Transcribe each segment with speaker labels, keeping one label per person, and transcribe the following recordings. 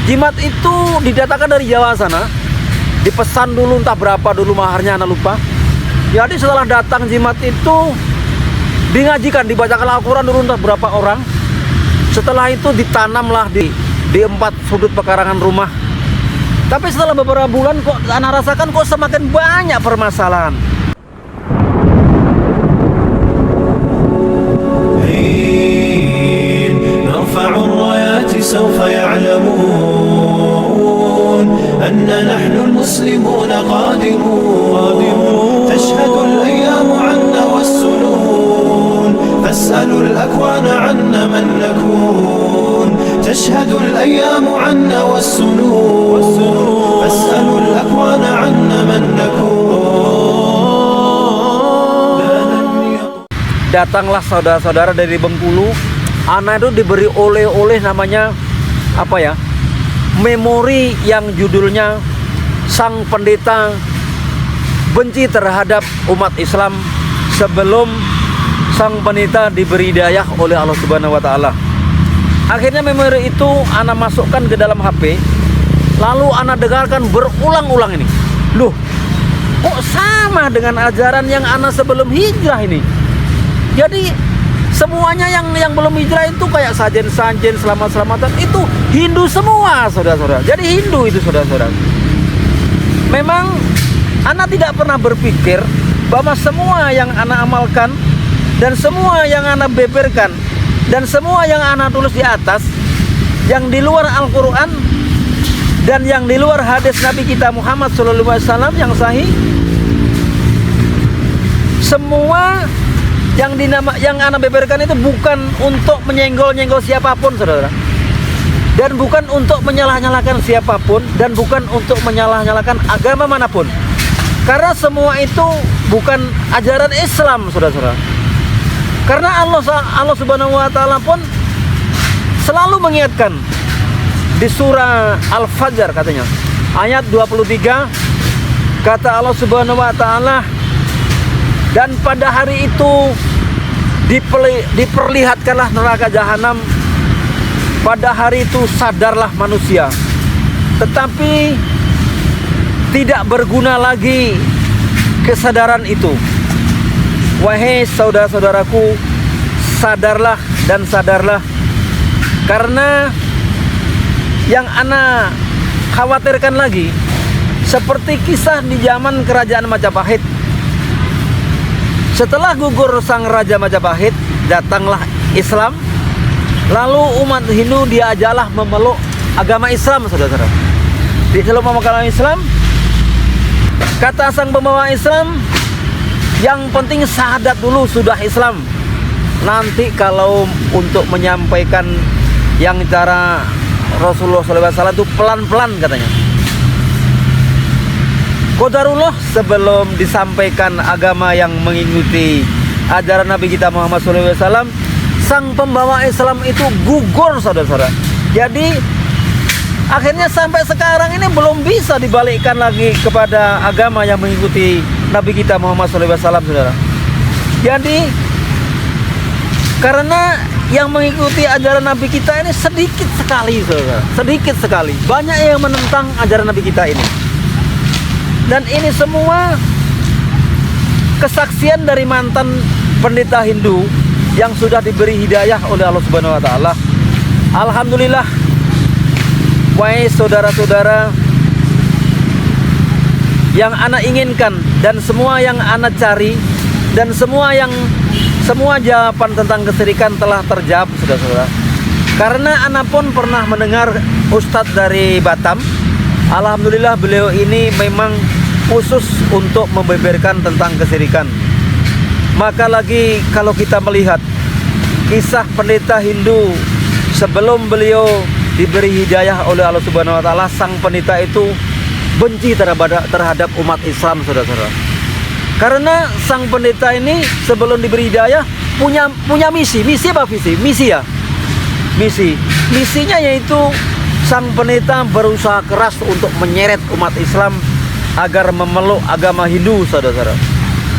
Speaker 1: Jimat itu didatangkan dari Jawa sana, dipesan dulu entah berapa dulu maharnya, anak lupa. Jadi setelah datang jimat itu dingajikan, dibacakan Al-Quran dulu entah berapa orang. Setelah itu ditanamlah di 4 sudut pekarangan rumah. Tapi setelah beberapa bulan kok anak rasakan kok semakin banyak permasalahan.
Speaker 2: سوف يعلمون أن نحن المسلمون قادرون تشهد الأيام عنا والسنون فاسألوا الأكوان عنا من نكون تشهد الأيام عنا والسنون فاسألوا الأكوان عنا من نكون.
Speaker 1: Datanglah saudara-saudara dari Bengkulu. Anak itu diberi oleh-oleh namanya apa ya, memori yang judulnya Sang Pendeta Benci Terhadap Umat Islam sebelum Sang Pendeta diberi hidayah oleh Allah Subhanahu wa Ta'ala. Akhirnya memori itu anak masukkan ke dalam HP, lalu anak dengarkan berulang-ulang ini. Loh, kok sama dengan ajaran yang anak sebelum hijrah ini? Jadi semuanya yang belum hijrah itu kayak sajen-sajen, selamat-selamatan, itu Hindu semua, saudara-saudara. Jadi Hindu itu, saudara-saudara. Memang anak tidak pernah berpikir bahwa semua yang anak amalkan dan semua yang anak beberkan dan semua yang anak tulis di atas, yang di luar Al-Quran dan yang di luar hadis Nabi kita Muhammad SAW yang sahih, semua yang anak beberkan itu bukan untuk menyenggol-nyenggol siapapun, saudara, dan bukan untuk menyalah-nyalahkan siapapun, dan bukan untuk menyalah-nyalahkan agama manapun, karena semua itu bukan ajaran Islam, saudara-saudara. Karena Allah Subhanahu wa Ta'ala pun selalu mengingatkan di surah Al-Fajr, katanya ayat 23, kata Allah Subhanahu wa Ta'ala, dan pada hari itu diperlihatkanlah neraka jahanam. Pada hari itu sadarlah manusia, tetapi tidak berguna lagi kesadaran itu. Wahai saudara-saudaraku, sadarlah dan sadarlah, karena yang ana khawatirkan lagi seperti kisah di zaman kerajaan Majapahit. Setelah gugur sang Raja Majapahit, datanglah Islam. Lalu umat Hindu diajaklah memeluk agama Islam, saudara-saudara. Di dalam memeluk agama Islam, kata sang pembawa Islam, yang penting syahadat dulu sudah Islam. Nanti kalau untuk menyampaikan yang cara Rasulullah SAW itu pelan-pelan, katanya. Qadarullah, sebelum disampaikan agama yang mengikuti ajaran Nabi kita Muhammad SAW, sang pembawa Islam itu gugur, saudara-saudara. Jadi akhirnya sampai sekarang ini belum bisa dibalikkan lagi kepada agama yang mengikuti Nabi kita Muhammad SAW, saudara. Jadi karena yang mengikuti ajaran Nabi kita ini sedikit sekali, saudara, sedikit sekali. Banyak yang menentang ajaran Nabi kita ini. Dan ini semua kesaksian dari mantan pendeta Hindu yang sudah diberi hidayah oleh Allah Subhanahu wa Ta'ala. Alhamdulillah, wahai saudara-saudara, yang anak inginkan dan semua yang anak cari dan semua jawaban tentang kesyirikan telah terjawab, saudara-saudara. Karena anak pun pernah mendengar Ustadz dari Batam. Alhamdulillah, beliau ini memang khusus untuk membeberkan tentang kesyirikan. Maka lagi kalau kita melihat kisah pendeta Hindu sebelum beliau diberi hidayah oleh Allah Subhanahu wa Ta'ala, sang pendeta itu benci terhadap umat Islam, saudara-saudara. Karena sang pendeta ini sebelum diberi hidayah punya misi apa visi? Misi ya. Misinya yaitu sang pendeta berusaha keras untuk menyeret umat Islam agar memeluk agama Hindu, saudara-saudara.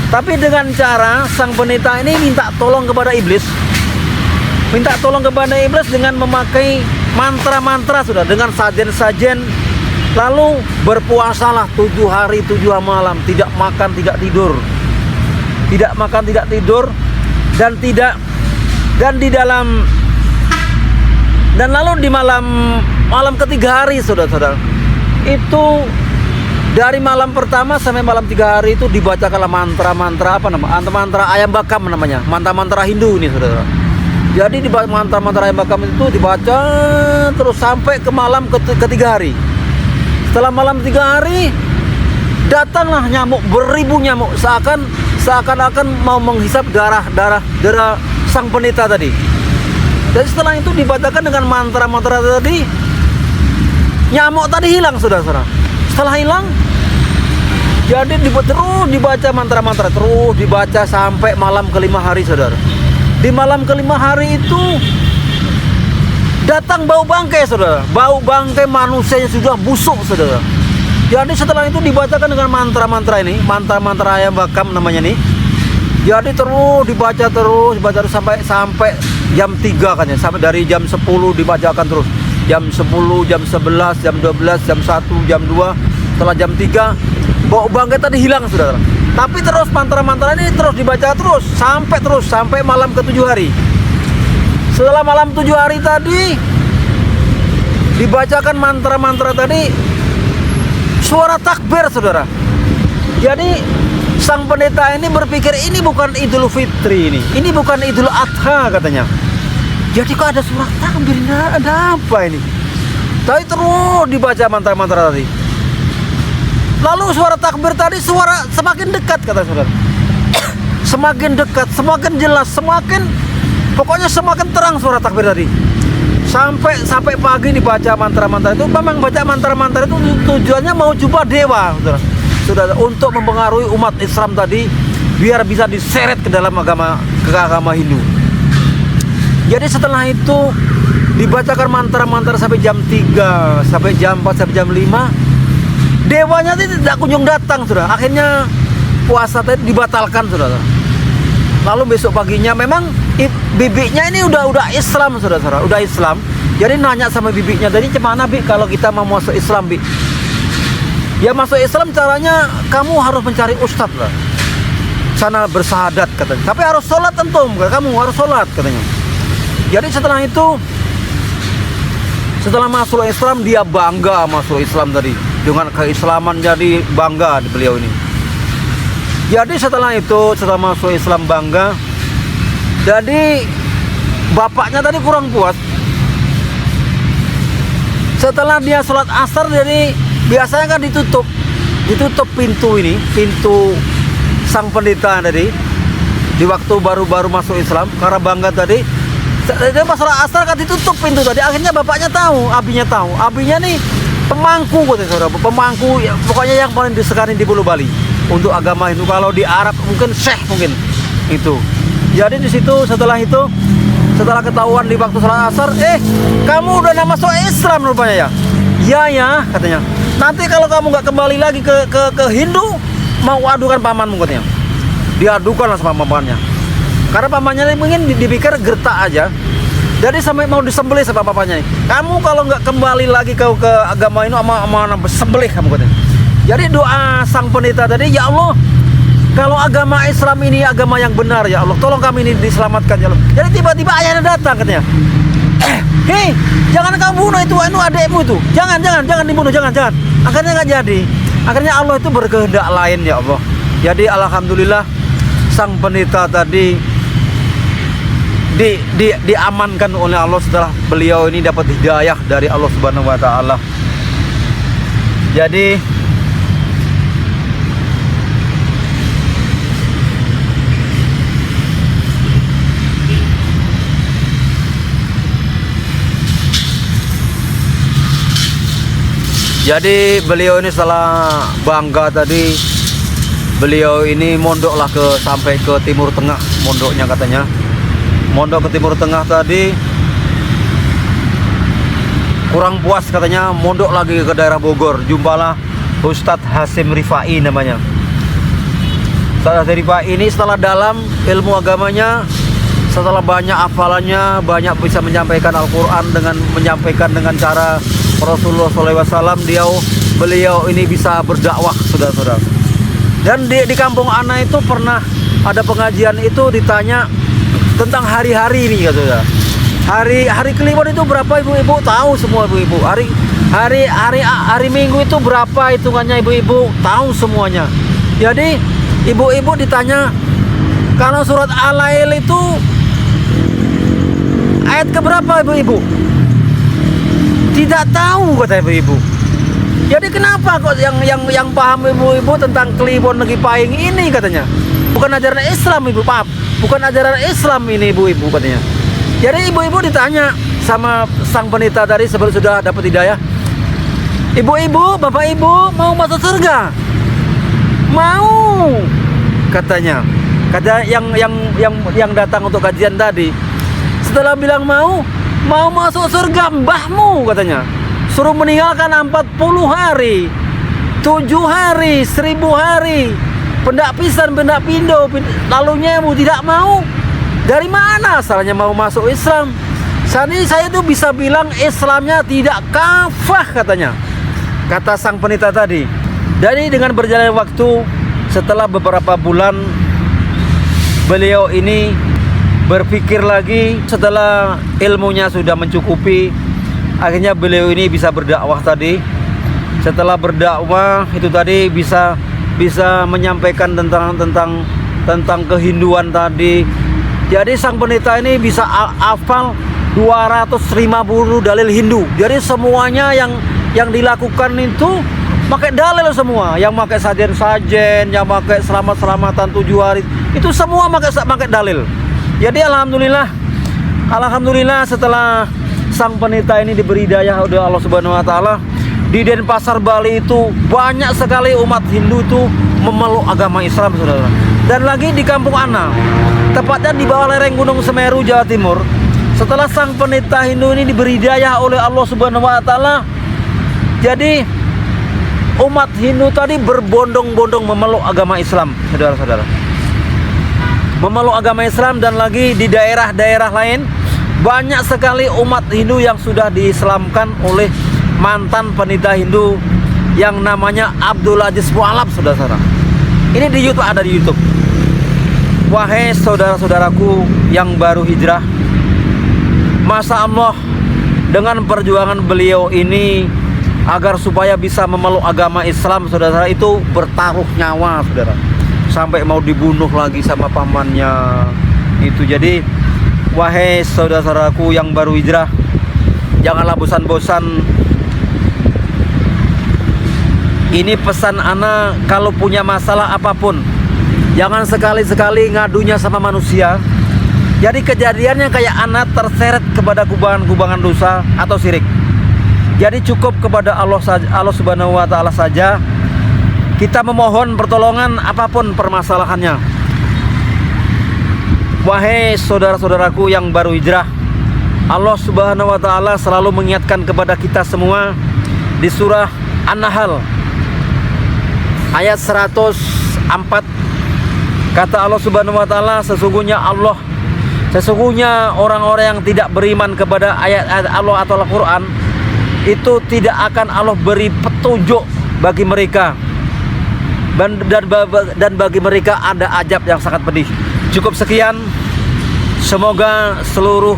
Speaker 1: Tapi dengan cara sang pendeta ini minta tolong kepada iblis. Minta tolong kepada iblis dengan memakai mantra-mantra sudah, dengan sajen-sajen. Lalu berpuasalah 7 hari 7 malam, tidak makan tidak tidur, tidak makan tidak tidur, dan lalu di malam ketiga hari, saudara-saudara, itu dari malam pertama sampai malam 3 hari itu dibacakanlah mantra-mantra mantra ayam bakam namanya, mantra-mantra Hindu ini, saudara. Jadi di mantra-mantra ayam bakam itu dibaca terus sampai ke malam ketiga hari. Setelah malam 3 hari, datanglah nyamuk, beribu nyamuk, seakan-akan mau menghisap darah sang pendeta tadi. Dan setelah itu dibacakan dengan mantra-mantra tadi, nyamuk tadi hilang, saudara-saudara. Setelah hilang, jadi terus dibaca mantra-mantra, terus dibaca sampai malam kelima hari, saudara. Di malam kelima hari itu datang bau bangkai, saudara. Bau bangkai manusia yang sudah busuk, saudara. Jadi setelah itu dibacakan dengan mantra-mantra ini, mantra-mantra ayam bakam namanya nih. Jadi terus dibaca terus sampai jam 3 kan ya. Sampai dari jam 10 dibacakan terus. Jam 10, jam 11, jam 12, jam 1, jam 2. Setelah jam 3 bau bangkai tadi hilang, saudara. Tapi terus mantra-mantra ini terus dibaca terus sampai malam ke-7 hari. Setelah malam 7 hari tadi dibacakan mantra-mantra tadi, suara takbir, saudara. Jadi sang pendeta ini berpikir ini bukan Idul Fitri ini bukan Idul Adha katanya. Jadi kok ada suara takbir, ada apa ini? Tapi terus dibaca mantra-mantra tadi. Lalu suara takbir tadi semakin dekat, kata saudara. Semakin dekat, semakin jelas, pokoknya semakin terang suara takbir tadi. Sampai pagi dibaca mantra-mantra itu. Memang baca mantra-mantra itu tujuannya mau jumpa dewa, saudara, untuk mempengaruhi umat Islam tadi biar bisa diseret ke dalam agama Hindu. Jadi setelah itu dibacakan mantra-mantra sampai jam 3, sampai jam 4, sampai jam 5. Dewanya itu tidak kunjung datang, saudara. Akhirnya puasa tadi dibatalkan, saudara. Lalu besok paginya memang bibiknya ini udah Islam, saudara, udah Islam. Jadi nanya sama bibiknya, jadi gimana Bi kalau kita mau masuk Islam, Bi? Ya masuk Islam caranya kamu harus mencari ustadz lah, sana bersahadat katanya. Tapi harus sholat tentu, kamu harus sholat katanya. Jadi setelah itu, setelah masuk Islam, dia bangga masuk Islam tadi. Dengan keislaman jadi bangga beliau ini. Jadi setelah itu, setelah masuk Islam bangga. Jadi bapaknya tadi kurang puas. Setelah dia sholat asar, jadi biasanya kan ditutup pintu ini, pintu sang pendeta tadi. Di waktu baru-baru masuk Islam, karena bangga tadi. Dia pas sholat asar kan ditutup pintu tadi. Akhirnya bapaknya tahu, abinya nih pemangku, saudara, pemangku ya, pokoknya yang paling disekani di Pulau Bali untuk agama Hindu. Kalau di Arab mungkin syekh mungkin itu. Jadi di situ setelah ketahuan di waktu sholat asar, kamu udah masuk Islam rupanya ya? Iya ya katanya. Nanti kalau kamu nggak kembali lagi ke Hindu, mau adukan pamanmu katanya. Diadukanlah sama pamannya. Karena pamannya ini mungkin dipikir gertak aja. Jadi sampai mau disembelih sama pamannya. Kamu kalau nggak kembali lagi ke agama ini, sama sembelih kamu katanya. Jadi doa sang pendeta tadi, ya Allah, kalau agama Islam ini agama yang benar ya Allah, tolong kami ini diselamatkan ya Allah. Jadi tiba-tiba ayahnya datang katanya. Hei, jangan kamu bunuh itu adekmu itu. Jangan dibunuh, jangan. Akhirnya nggak jadi. Akhirnya Allah itu berkehendak lain ya Allah. Jadi alhamdulillah sang pendeta tadi diamankan oleh Allah setelah beliau ini dapat hidayah dari Allah Subhanahu wa taala. Jadi beliau ini setelah bangga tadi, beliau ini mondoklah sampai ke Timur Tengah, mondoknya katanya. Mondok ke Timur Tengah tadi kurang puas katanya, mondok lagi ke daerah Bogor. Jumpalah Ustadz Hasyim Rifai namanya. Ustadz Hasyim Rifai ini setelah dalam ilmu agamanya, setelah banyak hafalannya, banyak bisa menyampaikan Al-Quran dengan cara Rasulullah SAW, beliau ini bisa berdakwah, saudara-saudara. Dan di kampung Ana itu pernah ada pengajian itu ditanya tentang hari-hari ini, saudara. Hari Kliwon itu berapa, ibu-ibu tahu semua, ibu-ibu. Hari Minggu itu berapa hitungannya, ibu-ibu tahu semuanya. Jadi ibu-ibu ditanya, kalau surat Al-Lail itu ayat keberapa, ibu-ibu? Tidak tahu, kata ibu-ibu. Jadi kenapa kok yang paham ibu-ibu tentang Kliwon Negeri Pahing ini, katanya? Bukan ajaran Islam, ibu, maaf. Bukan ajaran Islam ini, ibu-ibu, katanya. Jadi ibu-ibu ditanya sama sang penita tadi sebelum sudah dapat hidayah, ibu-ibu, bapak ibu mau masuk surga? Mau, katanya. Kata yang datang untuk kajian tadi, setelah bilang mau masuk surga, mbahmu, katanya, suruh meninggalkan 40 hari, 7 hari, 1000 hari, pendak pisan, pendak pindo, lalunya mu tidak mau. Dari mana asalnya mau masuk Islam? Saya tuh bisa bilang Islamnya tidak kafah, katanya, kata sang penita tadi. Jadi dengan berjalannya waktu, setelah beberapa bulan, beliau ini berpikir lagi, setelah ilmunya sudah mencukupi, akhirnya beliau ini bisa berdakwah tadi. Setelah berdakwah itu tadi bisa menyampaikan tentang kehinduan tadi. Jadi sang penita ini bisa hafal 250 dalil Hindu. Jadi semuanya yang dilakukan itu pakai dalil semua. Yang pakai sajen-sajen, yang pakai selamat-selamatan 7 hari, itu semua pakai dalil. Jadi alhamdulillah setelah sang penita ini diberi hidayah oleh Allah Subhanahu wa taala, di Denpasar, Bali itu banyak sekali umat Hindu itu memeluk agama Islam, saudara. Dan lagi di kampung Ana, tepatnya di bawah lereng Gunung Semeru, Jawa Timur, setelah sang penita Hindu ini diberi hidayah oleh Allah Subhanahu wa taala, jadi umat Hindu tadi berbondong-bondong memeluk agama Islam, saudara-saudara. Memeluk agama Islam. Dan lagi di daerah-daerah lain banyak sekali umat Hindu yang sudah diislamkan oleh mantan penita Hindu yang namanya Abdul Aziz Mu'alaf, saudara-saudara. Ini di YouTube, ada di YouTube. Wahai saudara-saudaraku yang baru hijrah, Masya Allah, dengan perjuangan beliau ini agar supaya bisa memeluk agama Islam, saudara-saudara, itu bertaruh nyawa, saudara, sampai mau dibunuh lagi sama pamannya itu. Jadi wahai saudara-saudaraku yang baru hijrah, janganlah bosan-bosan. Ini pesan ana, kalau punya masalah apapun, jangan sekali-sekali ngadunya sama manusia. Jadi kejadiannya kayak ana terseret kepada kubangan-kubangan dosa atau syirik. Jadi cukup kepada Allah Subhanahu wa taala saja kita memohon pertolongan apapun permasalahannya. Wahai saudara-saudaraku yang baru hijrah, Allah Subhanahu wa taala selalu mengingatkan kepada kita semua di surah An-Nahl ayat 104. Kata Allah Subhanahu wa taala, sesungguhnya orang-orang yang tidak beriman kepada ayat-ayat Allah atau Al-Quran, itu tidak akan Allah beri petunjuk bagi mereka, dan bagi mereka ada azab yang sangat pedih. Cukup sekian. Semoga seluruh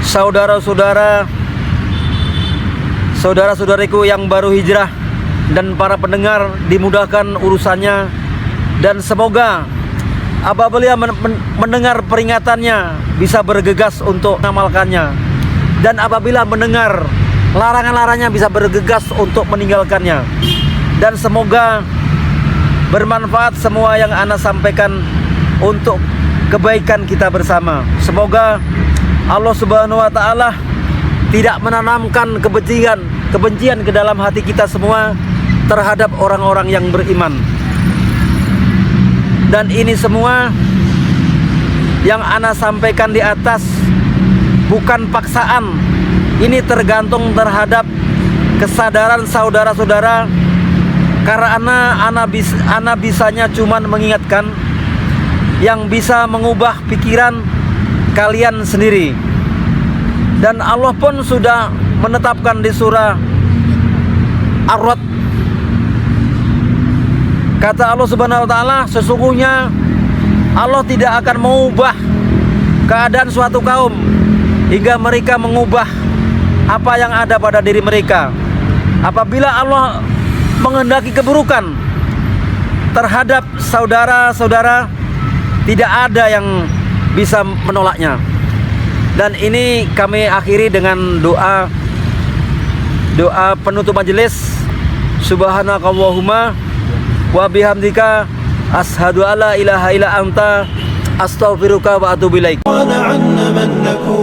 Speaker 1: saudara-saudariku yang baru hijrah dan para pendengar dimudahkan urusannya, dan semoga apabila mendengar peringatannya bisa bergegas untuk mengamalkannya, dan apabila mendengar larangan-larangannya bisa bergegas untuk meninggalkannya. Dan semoga bermanfaat semua yang ana sampaikan untuk kebaikan kita bersama. Semoga Allah Subhanahu wa taala tidak menanamkan kebencian ke dalam hati kita semua terhadap orang-orang yang beriman. Dan ini semua yang ana sampaikan di atas bukan paksaan. Ini tergantung terhadap kesadaran saudara-saudara. Karena ana bisanya cuman mengingatkan. Yang bisa mengubah pikiran kalian sendiri. Dan Allah pun sudah menetapkan di surah Ar-Ra'd, kata Allah Subhanahu wa taala, sesungguhnya Allah tidak akan mengubah keadaan suatu kaum hingga mereka mengubah apa yang ada pada diri mereka. Apabila Allah menghendaki keburukan terhadap saudara-saudara, tidak ada yang bisa menolaknya. Dan ini kami akhiri dengan doa penutup majelis. Subhanakallahumma wa bihamdika asyhadu alla ilaha illa anta astaghfiruka wa atubu ilaik.
Speaker 2: عنا من نكون